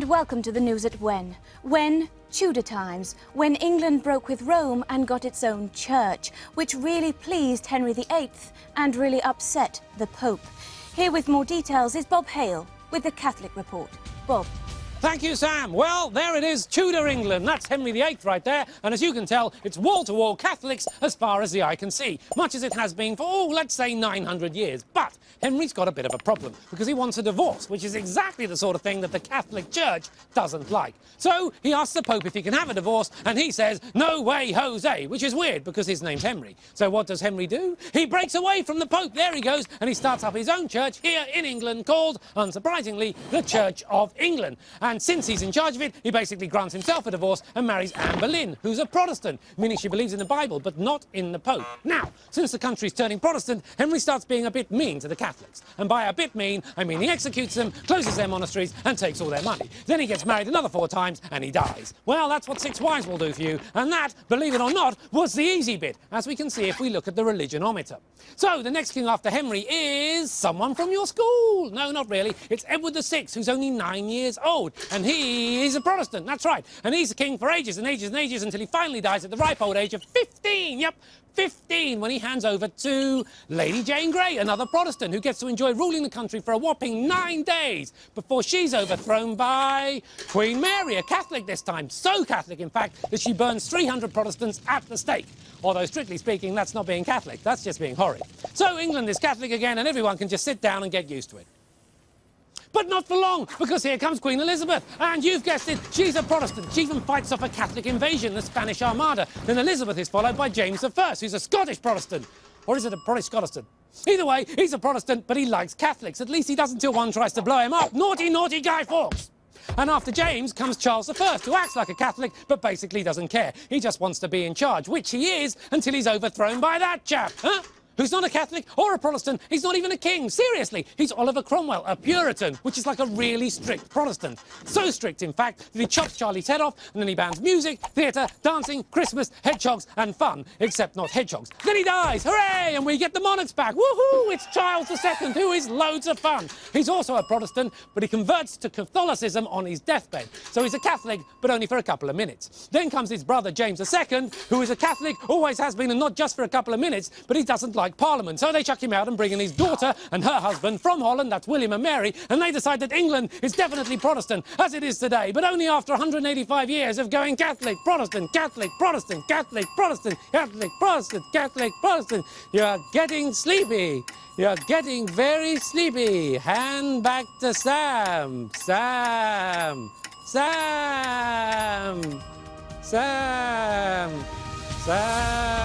welcome to the news at When, Tudor times, when England broke with Rome and got its own church, which really pleased Henry VIII and really upset the Pope. Here with more details is Bob Hale with the Catholic Report. Bob. Thank you, Sam. Well, there it is, Tudor England. That's Henry VIII right there. And as you can tell, it's wall-to-wall Catholics as far as the eye can see, much as it has been for, let's say 900 years. But Henry's got a bit of a problem because he wants a divorce, which is exactly the sort of thing that the Catholic Church doesn't like. So he asks the Pope if he can have a divorce, and he says, "No way, Jose," which is weird because his name's Henry. So what does Henry do? He breaks away from the Pope. There he goes, and he starts up his own church here in England called, unsurprisingly, the Church of England. And since he's in charge of it, he basically grants himself a divorce and marries Anne Boleyn, who's a Protestant, meaning she believes in the Bible, but not in the Pope. Now, since the country's turning Protestant, Henry starts being a bit mean to the Catholics. And by a bit mean, I mean he executes them, closes their monasteries, and takes all their money. Then he gets married another 4 times, and he dies. Well, that's what 6 wives will do for you. And that, believe it or not, was the easy bit, as we can see if we look at the religionometer. So, the next king after Henry is someone from your school. No, not really. It's Edward VI, who's only 9 years old. And he's a Protestant, that's right. And he's a king for ages and ages and ages until he finally dies at the ripe old age of 15. Yep, 15, when he hands over to Lady Jane Grey, another Protestant, who gets to enjoy ruling the country for a whopping 9 days before she's overthrown by Queen Mary, a Catholic this time. So Catholic, in fact, that she burns 300 Protestants at the stake. Although, strictly speaking, that's not being Catholic, that's just being horrid. So England is Catholic again, and everyone can just sit down and get used to it. But not for long, because here comes Queen Elizabeth. And you've guessed it, she's a Protestant. She even fights off a Catholic invasion, the Spanish Armada. Then Elizabeth is followed by James I, who's a Scottish Protestant. Or is it a Protestant? Either way, he's a Protestant, but he likes Catholics. At least he does until one tries to blow him up. Naughty, naughty Guy Fawkes. And after James comes Charles I, who acts like a Catholic, but basically doesn't care. He just wants to be in charge, which he is, until he's overthrown by that chap. Huh? Who's not a Catholic or a Protestant. He's not even a king. Seriously, he's Oliver Cromwell, a Puritan, which is like a really strict Protestant. So strict, in fact, that he chops Charlie's head off, and then he bans music, theatre, dancing, Christmas, hedgehogs, and fun. Except not hedgehogs. Then he dies. Hooray! And we get the monarchs back. Woohoo! It's Charles II, who is loads of fun. He's also a Protestant, but he converts to Catholicism on his deathbed. So he's a Catholic, but only for a couple of minutes. Then comes his brother, James II, who is a Catholic, always has been, and not just for a couple of minutes, but he doesn't like Parliament, so they chuck him out and bring in his daughter and her husband from Holland, that's William and Mary, and they decide that England is definitely Protestant, as it is today, but only after 185 years of going Catholic, Protestant, Catholic, Protestant, Catholic, Protestant, Catholic, Protestant, Catholic, Protestant. You're getting sleepy. You're getting very sleepy. Hand back to Sam. Sam. Sam. Sam. Sam.